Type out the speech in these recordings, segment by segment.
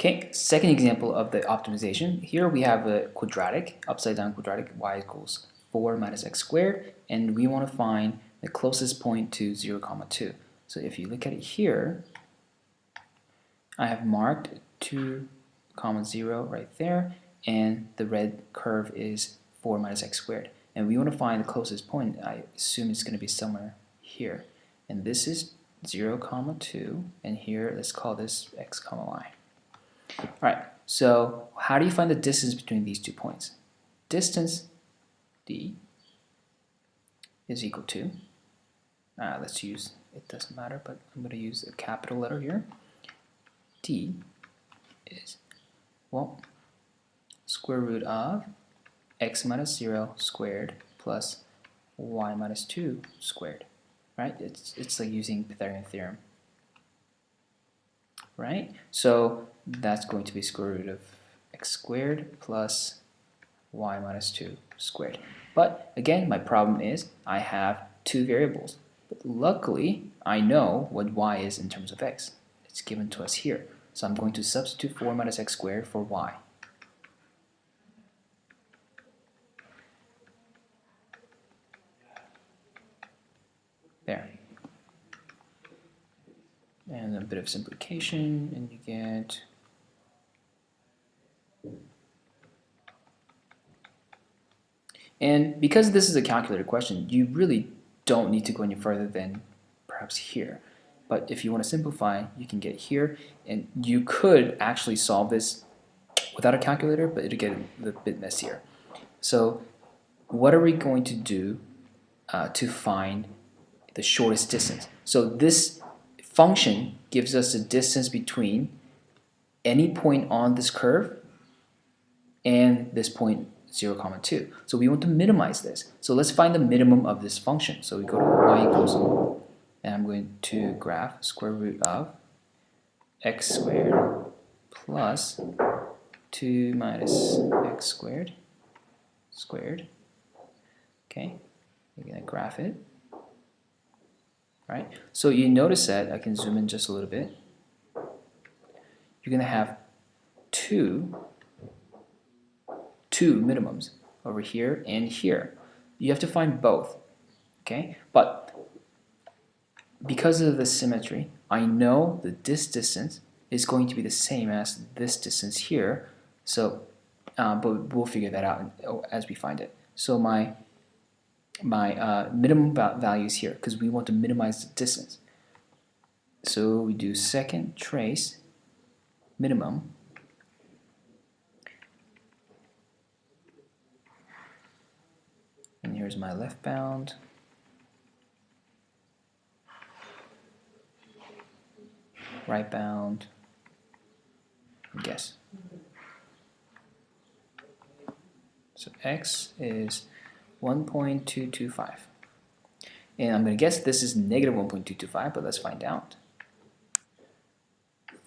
Okay, second example of the optimization. Here we have a quadratic, upside down quadratic, y equals 4 minus x squared, and we want to find the closest point to 0, 2. So if you look at it here, I have marked 2, 0 right there, and the red curve is 4 minus x squared. And we want to find the closest point. I assume it's going to be somewhere here. And this is 0, 2, and here let's call this x, y. Alright, so how do you find the distance between these 2 points? Distance d is equal to, let's use, it doesn't matter, but I'm going to use a capital letter here. D is, well, square root of x minus 0 squared plus y minus 2 squared. Right? It's like using Pythagorean theorem. Right? So that's going to be square root of x squared plus y minus 2 squared. But again, my problem is I have 2 variables. But luckily, I know what y is in terms of x. It's given to us here. So I'm going to substitute 4 minus x squared for y. There. And a bit of simplification, and you get and because this is a calculated question, you really don't need to go any further than perhaps here. But if you want to simplify, you can get here, and you could actually solve this without a calculator, but it'll get a little bit messier. So what are we going to do to find the shortest distance? So this function gives us the distance between any point on this curve and this point 0, 2. So we want to minimize this. So let's find the minimum of this function. So we go to y equals, and I'm going to graph square root of x squared plus 2 minus x squared squared. Okay, you're going to graph it. Right? So you notice that, I can zoom in just a little bit, you're going to have two minimums over here and here. You have to find both. Okay? But because of the symmetry, I know that this distance is going to be the same as this distance here. So, but we'll figure that out as we find it. So my minimum value is here because we want to minimize the distance. So we do second trace minimum, and here's my left bound, right bound, guess. So x is 1.225. And I'm going to guess this is negative 1.225, but let's find out.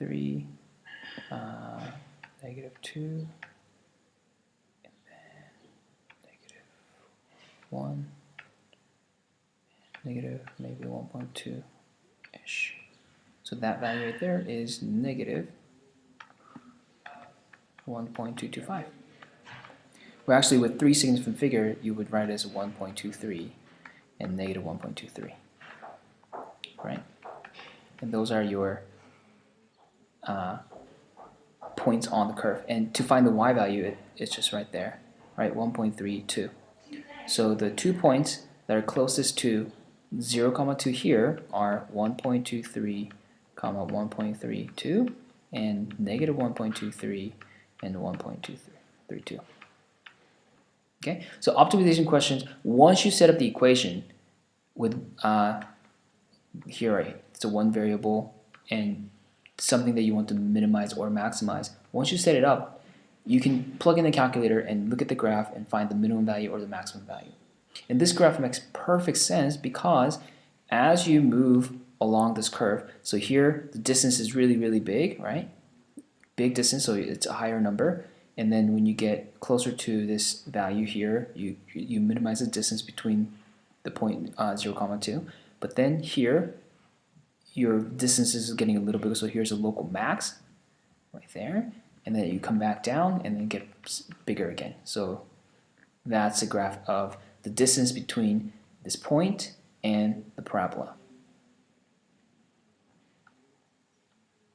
3, negative 2, and then negative 1, negative maybe 1.2-ish. So that value right there is negative 1.225. Well, actually, with 3 significant figure, you would write it as 1.23 and negative 1.23, right? And those are your points on the curve. And to find the y value, it's just right there, right? 1.32. So the 2 points that are closest to 0, 2 here are 1.23, 1.32, and negative 1.23 and 1.232. Okay, so optimization questions, once you set up the equation with here, it's a one variable and something that you want to minimize or maximize, once you set it up, you can plug in the calculator and look at the graph and find the minimum value or the maximum value. And this graph makes perfect sense because as you move along this curve, so here the distance is really, really big, right? Big distance, so it's a higher number. And then when you get closer to this value here, you minimize the distance between the point 0, 2. But then here, your distance is getting a little bigger, so here's a local max. right there, and then you come back down and then get bigger again. So that's a graph of the distance between this point and the parabola.